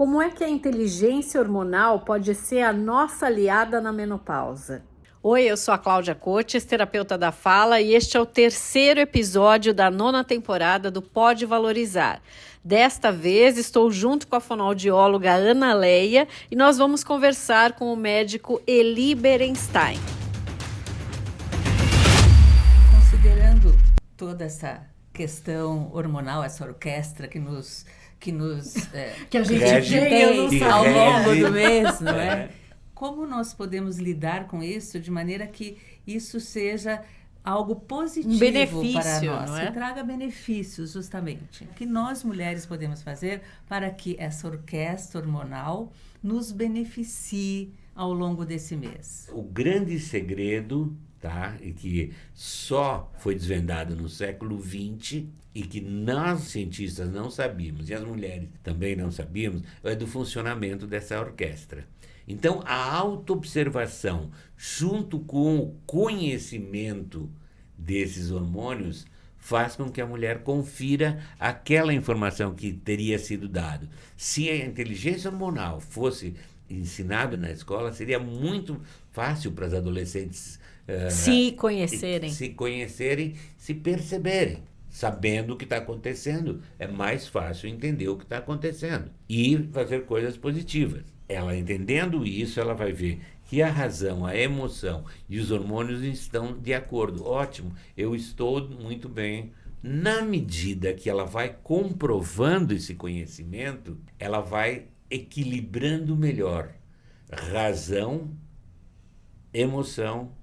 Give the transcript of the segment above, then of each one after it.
Como é que a inteligência hormonal pode ser a nossa aliada na menopausa? Oi, eu sou a Cláudia Cotes, terapeuta da fala, e este é o terceiro episódio da 9ª temporada do Pode Valorizar. Desta vez, estou junto com a fonoaudióloga Ana Leia e nós vamos conversar com o médico Eli Berenstein. Considerando toda essa questão hormonal, essa orquestra que a gente tem ao longo do mês, não é? Como nós podemos lidar com isso de maneira que isso seja algo positivo para nós, não é? que traga benefícios, justamente. O que nós mulheres podemos fazer para que essa orquestra hormonal nos beneficie ao longo desse mês? O grande segredo, tá, e que só foi desvendado no século XX e que nós cientistas não sabíamos, e as mulheres também não sabíamos, é do funcionamento dessa orquestra. Então, a autoobservação, junto com o conhecimento desses hormônios, faz com que a mulher confira aquela informação que teria sido dada. Se a inteligência hormonal fosse ensinada na escola, seria muito fácil para as adolescentes se conhecerem, se perceberem. Sabendo o que está acontecendo, é mais fácil entender o que está acontecendo e fazer coisas positivas. Ela entendendo isso, ela vai ver que a razão, a emoção e os hormônios estão de acordo. Ótimo, eu estou muito bem. Na medida que ela vai comprovando esse conhecimento, ela vai equilibrando melhor razão, emoção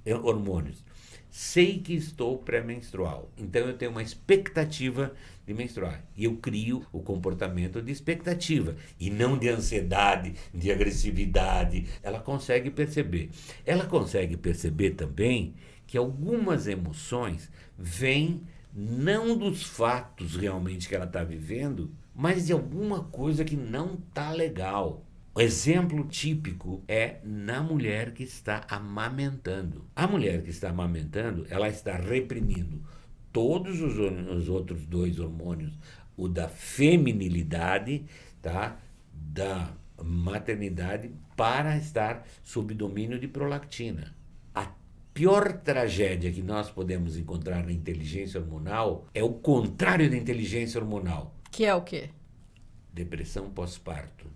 e hormônios. Sei que estou pré-menstrual, então eu tenho uma expectativa de menstruar. E eu crio o comportamento de expectativa, e não de ansiedade, de agressividade. Ela consegue perceber. Ela consegue perceber também que algumas emoções vêm não dos fatos realmente que ela está vivendo, mas de alguma coisa que não está legal. O exemplo típico é na mulher que está amamentando. A mulher que está amamentando, ela está reprimindo todos os outros dois hormônios, o da feminilidade, tá? Da maternidade, para estar sob domínio de prolactina. A pior tragédia que nós podemos encontrar na inteligência hormonal é o contrário da inteligência hormonal. Que é o quê? Depressão pós-parto.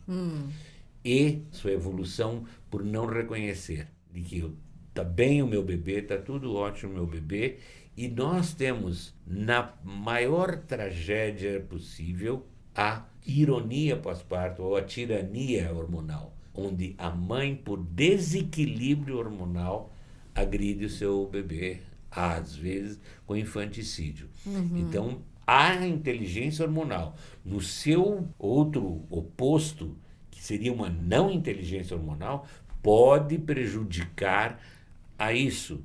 E sua evolução por não reconhecer de que está bem o meu bebê, está tudo ótimo o meu bebê, e nós temos, na maior tragédia possível, a ironia pós-parto ou a tirania hormonal, onde a mãe, por desequilíbrio hormonal, agride o seu bebê, às vezes com infanticídio. Então, a inteligência hormonal, no seu outro oposto, que seria uma não inteligência hormonal, pode prejudicar a isso.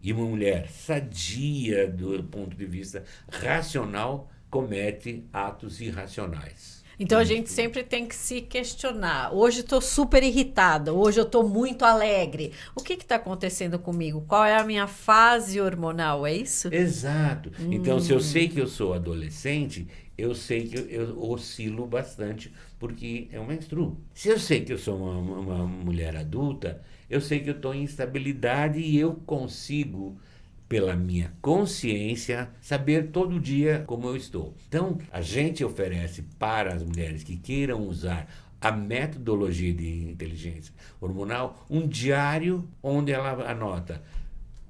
E uma mulher sadia do ponto de vista racional comete atos irracionais. Então a gente sempre tem que se questionar. Hoje estou super irritada, hoje eu estou muito alegre. O que está acontecendo comigo? Qual é a minha fase hormonal, é isso? Exato. Então, se eu sei que eu sou adolescente, eu sei que eu oscilo bastante porque eu menstruo. Se eu sei que eu sou uma mulher adulta, eu sei que eu estou em instabilidade e eu consigo, pela minha consciência, saber todo dia como eu estou. Então, a gente oferece para as mulheres que queiram usar a metodologia de inteligência hormonal um diário onde ela anota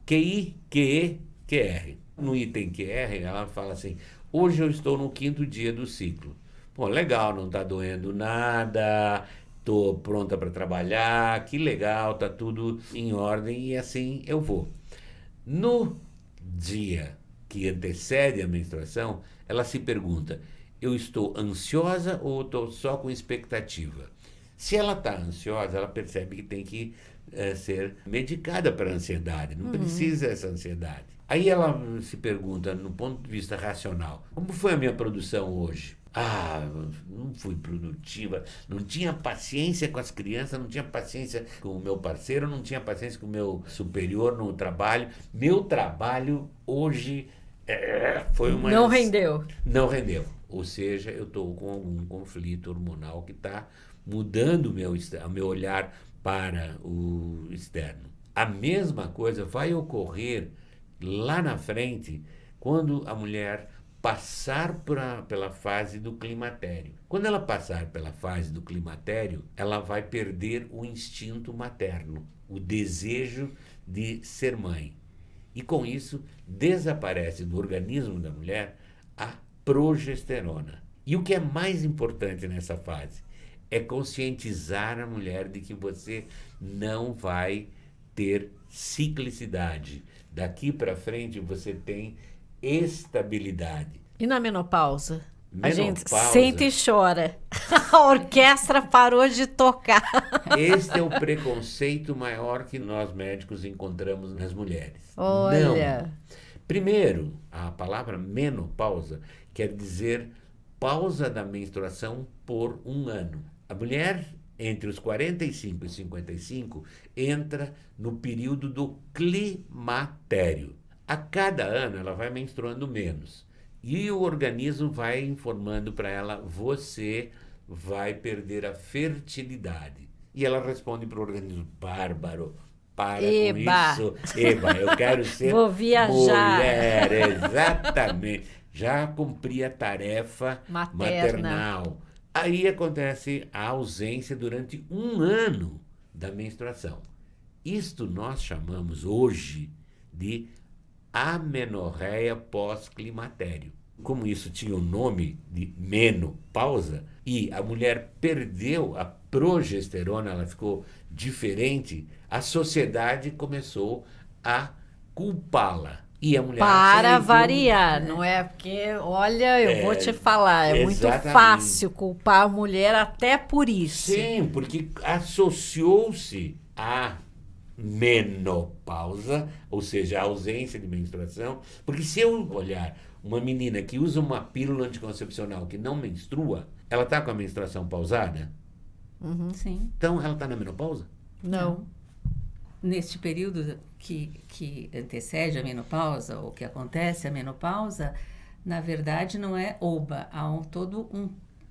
QI, QE, QR. No item QR, ela fala assim: hoje eu estou no 5º dia do ciclo. Pô, legal, não está doendo nada, estou pronta para trabalhar, que legal, está tudo em ordem e assim eu vou. No dia que antecede a menstruação, ela se pergunta: eu estou ansiosa ou estou só com expectativa? Se ela está ansiosa, ela percebe que tem que ser medicada para a ansiedade, não precisa essa ansiedade. Aí ela se pergunta, no ponto de vista racional: como foi a minha produção hoje? Não fui produtiva, não tinha paciência com as crianças, não tinha paciência com o meu parceiro, não tinha paciência com o meu superior no trabalho. Meu trabalho hoje Não rendeu. Não rendeu. Ou seja, eu estou com algum conflito hormonal que está mudando o meu olhar para o externo. A mesma coisa vai ocorrer lá na frente quando a mulher passar pela fase do climatério. Quando ela passar pela fase do climatério, ela vai perder o instinto materno, o desejo de ser mãe. E com isso, desaparece do organismo da mulher a progesterona. E o que é mais importante nessa fase é conscientizar a mulher de que você não vai ter ciclicidade. Daqui para frente você tem estabilidade. E na menopausa? A gente Menopausa, sente e chora. A orquestra parou de tocar. este é o preconceito maior que nós médicos encontramos nas mulheres. Olha. Não. Primeiro, a palavra menopausa quer dizer pausa da menstruação por 1 ano. A mulher, entre os 45 e 55, entra no período do climatério. A cada ano ela vai menstruando menos. E o organismo vai informando para ela, você vai perder a fertilidade. E ela responde para o organismo, bárbaro, para Eba. com isso. Eba, eu quero ser Vou viajar. mulher, exatamente. Já cumpri a tarefa Materna. maternal. Aí acontece a ausência durante 1 ano da menstruação. Isto nós chamamos hoje de amenorreia pós-climatério. Como isso tinha o nome de menopausa e a mulher perdeu a progesterona, ela ficou diferente, a sociedade começou a culpá-la. E a mulher Para aceitou, variar, não é? Porque, olha, eu vou te falar, é muito exatamente. fácil culpar a mulher até por isso. Sim, porque associou-se a menopausa, ou seja, a ausência de menstruação, porque se eu olhar uma menina que usa uma pílula anticoncepcional que não menstrua, ela está com a menstruação pausada? Sim. Então ela está na menopausa? Não. Neste período que antecede a menopausa, ou que acontece a menopausa, na verdade não é oba, há todo um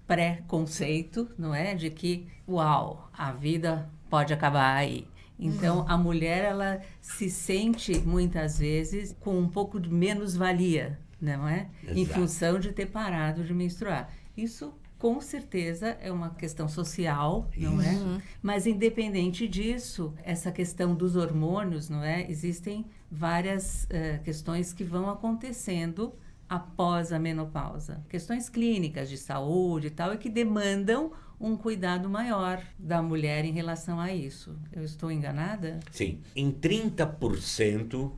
pré-conceito, não é? De que, uau, a vida pode acabar aí. Então, a mulher, ela se sente, muitas vezes, com um pouco de menos-valia, não é? Em Exato. função de ter parado de menstruar. Isso, com certeza, é uma questão social, não é? Mas, independente disso, essa questão dos hormônios, não é? Existem várias questões que vão acontecendo após a menopausa. Questões clínicas de saúde e tal, e que demandam um cuidado maior da mulher em relação a isso. Eu estou enganada? Sim. Em 30%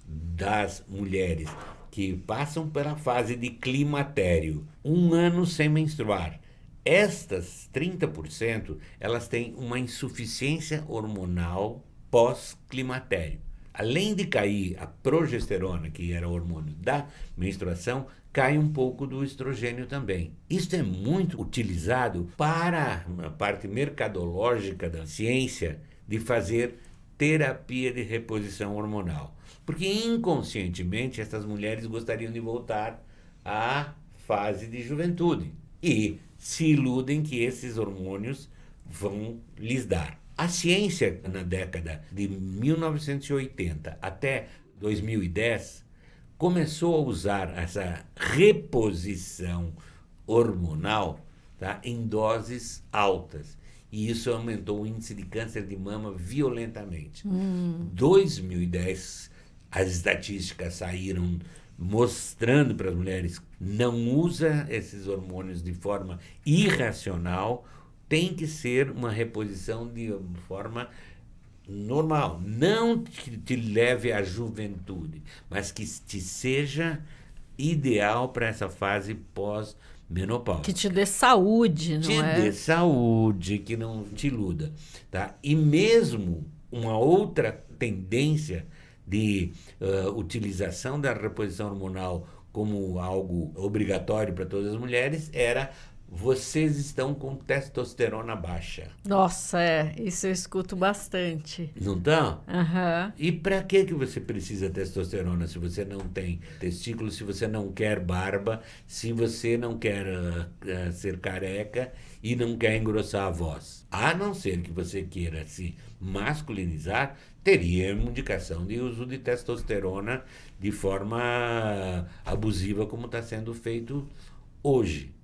das mulheres que passam pela fase de climatério, 1 ano sem menstruar, estas 30%, elas têm uma insuficiência hormonal pós-climatério. Além de cair a progesterona, que era o hormônio da menstruação, cai um pouco do estrogênio também. Isso é muito utilizado para a parte mercadológica da ciência de fazer terapia de reposição hormonal. Porque inconscientemente essas mulheres gostariam de voltar à fase de juventude e se iludem que esses hormônios vão lhes dar. A ciência, na década de 1980 até 2010, começou a usar essa reposição hormonal, tá, em doses altas. E isso aumentou o índice de câncer de mama violentamente. 2010, as estatísticas saíram mostrando para as mulheres não usa esses hormônios de forma irracional, tem que ser uma reposição de forma normal, não que te leve à juventude, mas que te seja ideal para essa fase pós-menopausa. Que te dê saúde, não Te é? dê saúde, que não te iluda. Tá? E mesmo uma outra tendência de utilização da reposição hormonal como algo obrigatório para todas as mulheres era vocês estão com testosterona baixa. Nossa, isso eu escuto bastante. Não estão? Aham. E para que você precisa de testosterona se você não tem testículos, se você não quer barba, se você não quer ser careca e não quer engrossar a voz? A não ser que você queira se masculinizar, teria uma indicação de uso de testosterona de forma abusiva, como está sendo feito hoje.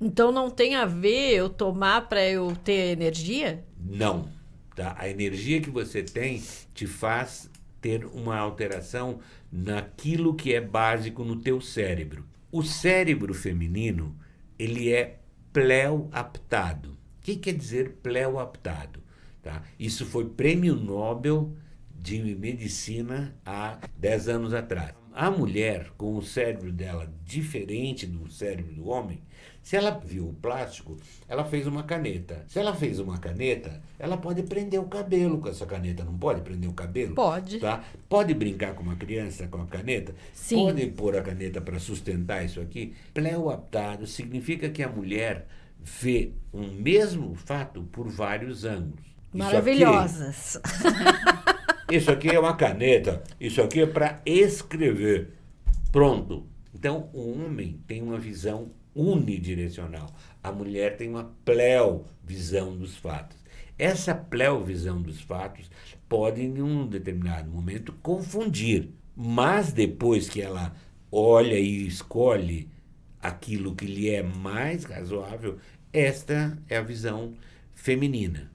Então não tem a ver eu tomar para eu ter energia? Não. Tá? A energia que você tem te faz ter uma alteração naquilo que é básico no teu cérebro. O cérebro feminino, ele é pleoaptado. O que quer dizer pleoaptado? Tá? Isso foi prêmio Nobel de medicina há 10 anos atrás. A mulher, com o cérebro dela diferente do cérebro do homem, se ela viu o plástico, ela fez uma caneta. Se ela fez uma caneta, ela pode prender o cabelo com essa caneta. Não pode prender o cabelo? Pode. Tá? Pode brincar com uma criança com a caneta? Sim. Pode pôr a caneta para sustentar isso aqui? Pleoaptado significa que a mulher vê um mesmo fato por vários ângulos. Maravilhosas. Isso aqui é uma caneta, isso aqui é para escrever. Pronto. Então, o homem tem uma visão unidirecional. A mulher tem uma pleovisão dos fatos. Essa pleovisão dos fatos pode, em um determinado momento, confundir. Mas depois que ela olha e escolhe aquilo que lhe é mais razoável, esta é a visão feminina.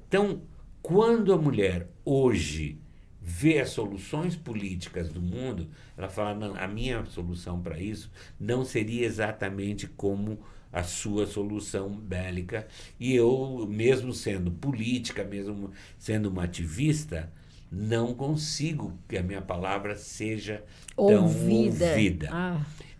Então, quando a mulher hoje vê as soluções políticas do mundo, ela fala, não, a minha solução para isso não seria exatamente como a sua solução bélica, e eu, mesmo sendo política, mesmo sendo uma ativista, não consigo que a minha palavra seja tão ouvida.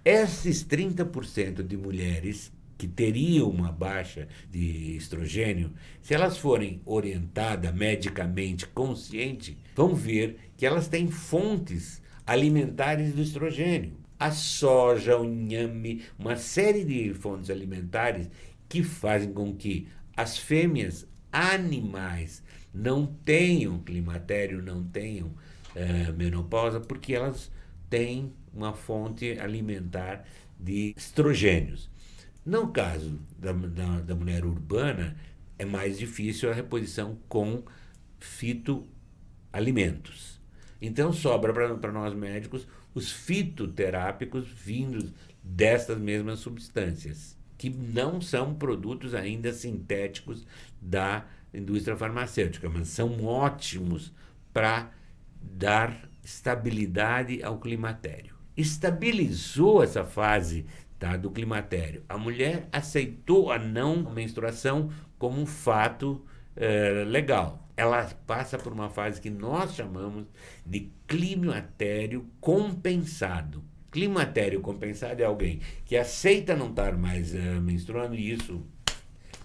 Esses 30% de mulheres que teriam uma baixa de estrogênio, se elas forem orientadas medicamente consciente, vão ver que elas têm fontes alimentares do estrogênio. A soja, o inhame, uma série de fontes alimentares que fazem com que as fêmeas animais não tenham climatério, não tenham menopausa, porque elas têm uma fonte alimentar de estrogênios. No caso da mulher urbana, é mais difícil a reposição com fitoalimentos. Então, sobra para nós médicos os fitoterápicos vindos destas mesmas substâncias, que não são produtos ainda sintéticos da indústria farmacêutica, mas são ótimos para dar estabilidade ao climatério. Estabilizou essa fase do climatério. A mulher aceitou a não menstruação como um fato legal. Ela passa por uma fase que nós chamamos de climatério compensado. Climatério compensado é alguém que aceita não estar mais menstruando, e isso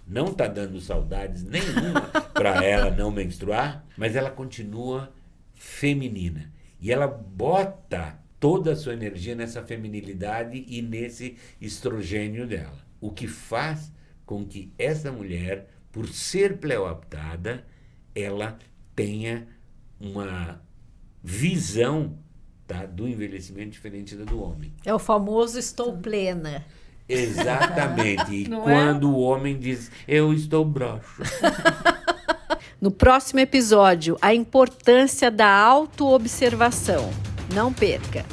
não está dando saudades nenhuma para ela não menstruar, mas ela continua feminina. E ela bota toda a sua energia nessa feminilidade e nesse estrogênio dela. O que faz com que essa mulher, por ser pleoaptada, ela tenha uma visão do envelhecimento diferente da do homem. É o famoso estou plena. Exatamente. E quando o homem diz, eu estou broxo. No próximo episódio, a importância da autoobservação. Não perca!